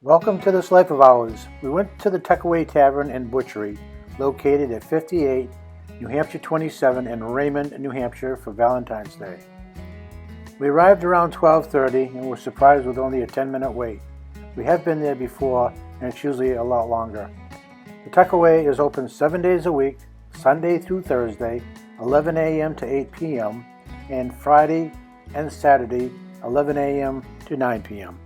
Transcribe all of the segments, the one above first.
Welcome to this life of ours. We went to the Tuckaway Tavern and Butchery, located at 58 New Hampshire 27 in Raymond, New Hampshire for Valentine's Day. We arrived around 12:30 and were surprised with only a 10-minute wait. We have been there before and it's usually a lot longer. The Tuckaway is open 7 days a week, Sunday through Thursday, 11 a.m. to 8 p.m. and Friday and Saturday, 11 a.m. to 9 p.m.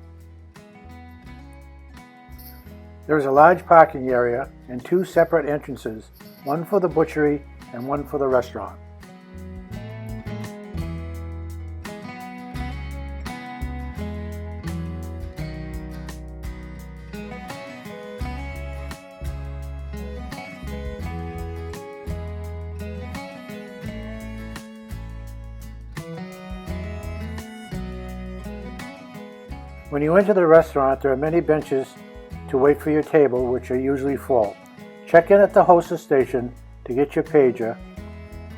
There is a large parking area and two separate entrances, one for the butchery and one for the restaurant. When you enter the restaurant, there are many benches to wait for your table, which are usually full. Check in at the hostess station to get your pager.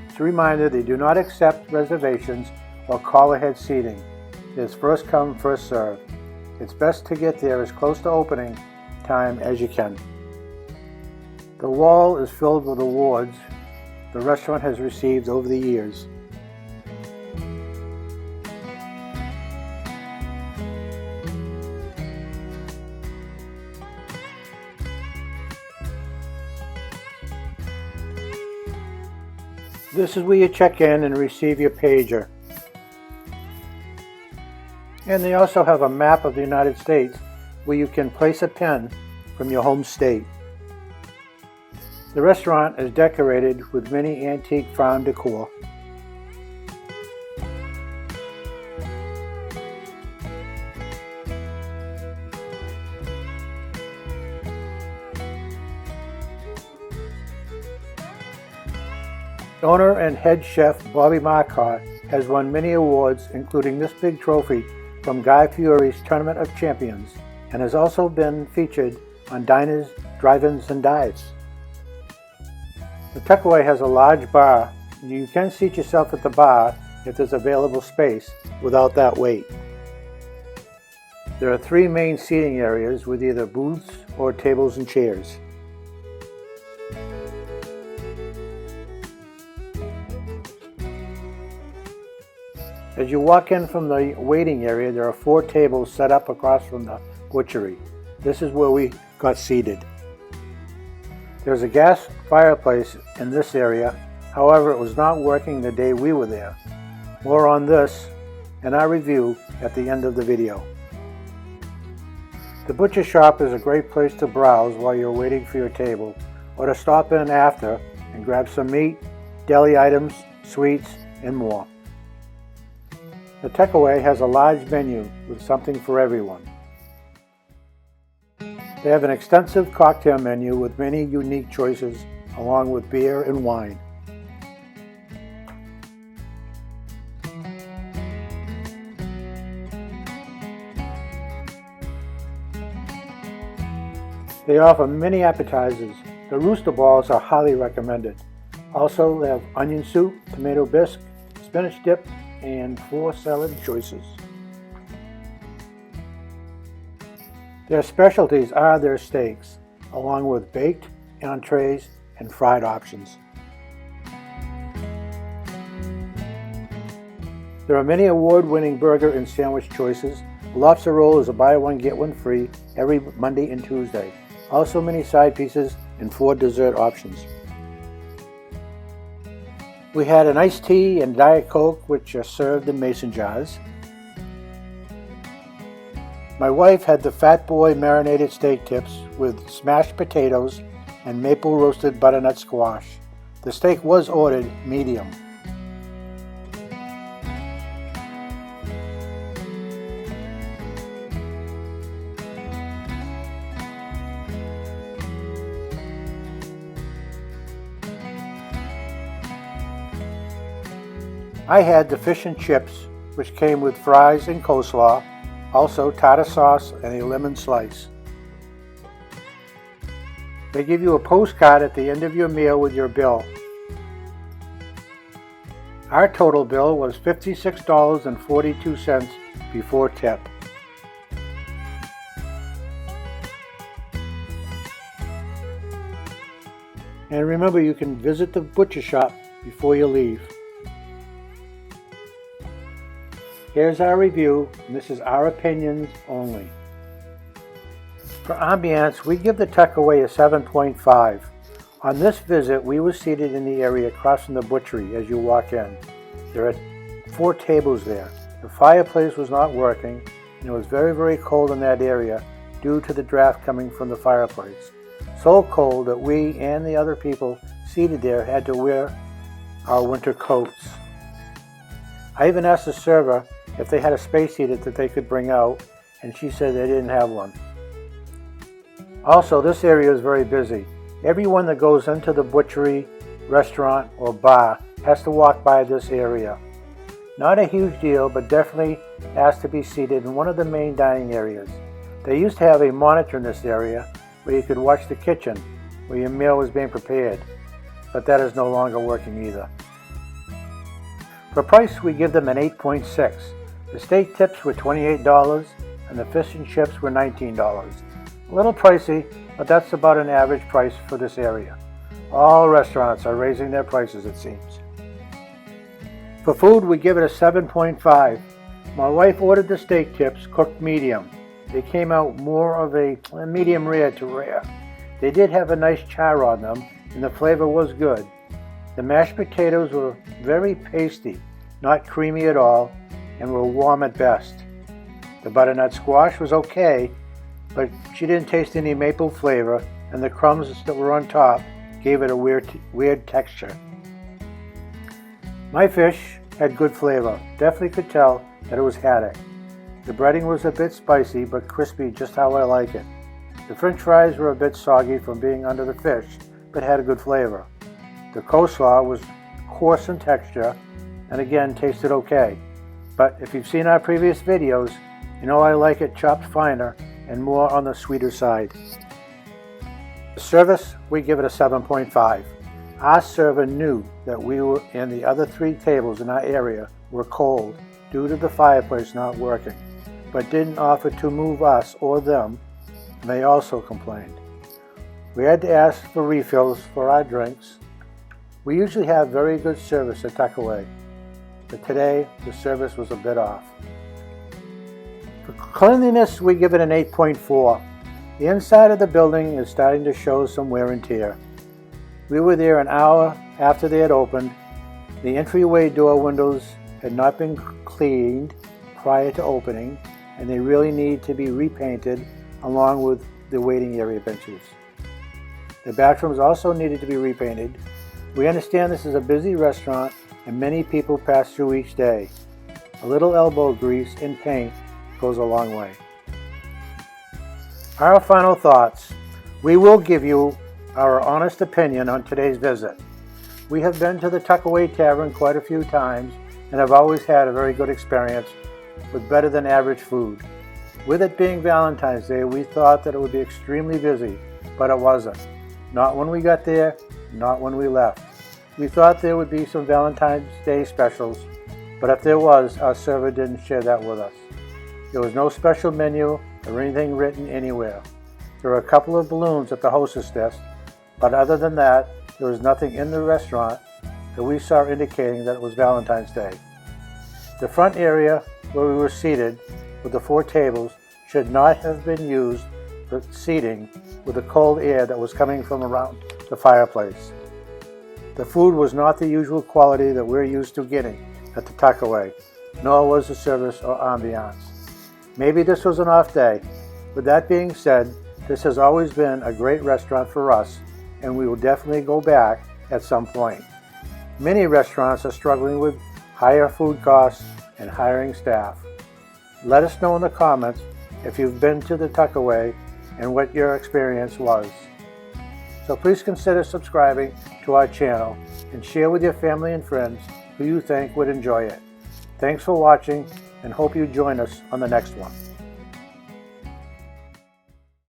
It's a reminder they do not accept reservations or call-ahead seating. It is first come, first serve. It's best to get there as close to opening time as you can. The wall is filled with awards the restaurant has received over the years. This is where you check in and receive your pager. And they also have a map of the United States where you can place a pin from your home state. The restaurant is decorated with many antique farm decor. Owner and head chef Bobby Marcotte has won many awards, including this big trophy from Guy Fieri's Tournament of Champions, and has also been featured on diners, drive-ins, and dives. The Tuckaway has a large bar, and you can seat yourself at the bar if there's available space without that wait. There are three main seating areas with either booths or tables and chairs. As you walk in from the waiting area, there are 4 tables set up across from the butchery. This is where we got seated. There's a gas fireplace in this area, however it was not working the day we were there. More on this and our review at the end of the video. The butcher shop is a great place to browse while you're waiting for your table, or to stop in after and grab some meat, deli items, sweets, and more. The Tuckaway has a large menu with something for everyone. They have an extensive cocktail menu with many unique choices, along with beer and wine. They offer many appetizers. The rooster balls are highly recommended. Also, they have onion soup, tomato bisque, spinach dip, and 4 salad choices. Their specialties are their steaks, along with baked, entrees, and fried options. There are many award-winning burger and sandwich choices. The lobster roll is a buy one get one free every Monday and Tuesday. Also many side pieces and 4 dessert options. We had an iced tea and Diet Coke, which are served in mason jars. My wife had the Fat Boy marinated steak tips with smashed potatoes and maple roasted butternut squash. The steak was ordered medium. I had the fish and chips, which came with fries and coleslaw, also tartar sauce and a lemon slice. They give you a postcard at the end of your meal with your bill. Our total bill was $56.42 before tip. And remember, you can visit the butcher shop before you leave. Here's our review, and this is our opinions only. For ambiance, we give the Tuckaway a 7.5. On this visit, we were seated in the area across from the butchery as you walk in. There are 4 tables there. The fireplace was not working, and it was very, very cold in that area due to the draft coming from the fireplace. So cold that we and the other people seated there had to wear our winter coats. I even asked the server if they had a space heater that they could bring out, and she said they didn't have one. Also, this area is very busy. Everyone that goes into the butchery, restaurant, or bar has to walk by this area. Not a huge deal, but definitely has to be seated in one of the main dining areas. They used to have a monitor in this area where you could watch the kitchen where your meal was being prepared, but that is no longer working either. For price, we give them an 8.6. The steak tips were $28 and the fish and chips were $19. A little pricey, but that's about an average price for this area. All restaurants are raising their prices, it seems. For food, we give it a 7.5. My wife ordered the steak tips cooked medium. They came out more of a medium rare to rare. They did have a nice char on them, and the flavor was good. The mashed potatoes were very pasty, not creamy at all, and were warm at best. The butternut squash was okay, but she didn't taste any maple flavor, and the crumbs that were on top gave it a weird texture. My fish had good flavor. Definitely could tell that it was haddock. The breading was a bit spicy, but crispy just how I like it. The french fries were a bit soggy from being under the fish, but had a good flavor. The coleslaw was coarse in texture, and again tasted okay. But if you've seen our previous videos, you know I like it chopped finer and more on the sweeter side. The service, we give it a 7.5. Our server knew that we were and the other 3 tables in our area were cold due to the fireplace not working, but didn't offer to move us or them, and they also complained. We had to ask for refills for our drinks. We usually have very good service at Tuckaway, but today the service was a bit off. For cleanliness, we give it an 8.4. The inside of the building is starting to show some wear and tear. We were there an hour after they had opened. The entryway door windows had not been cleaned prior to opening, and they really need to be repainted along with the waiting area benches. The bathrooms also needed to be repainted. We understand this is a busy restaurant and many people pass through each day. A little elbow grease and paint goes a long way. Our final thoughts. We will give you our honest opinion on today's visit. We have been to the Tuckaway Tavern quite a few times and have always had a very good experience with better than average food. With it being Valentine's Day, we thought that it would be extremely busy, but it wasn't. Not when we got there, not when we left. We thought there would be some Valentine's Day specials, but if there was, our server didn't share that with us. There was no special menu or anything written anywhere. There were a couple of balloons at the hostess desk, but other than that, there was nothing in the restaurant that we saw indicating that it was Valentine's Day. The front area where we were seated with the 4 tables should not have been used for seating with the cold air that was coming from around the fireplace. The food was not the usual quality that we're used to getting at the Tuckaway, nor was the service or ambiance. Maybe this was an off day. With that being said, this has always been a great restaurant for us, and we will definitely go back at some point. Many restaurants are struggling with higher food costs and hiring staff. Let us know in the comments if you've been to the Tuckaway and what your experience was. So please consider subscribing to our channel and share with your family and friends who you think would enjoy it. Thanks for watching and hope you join us on the next one.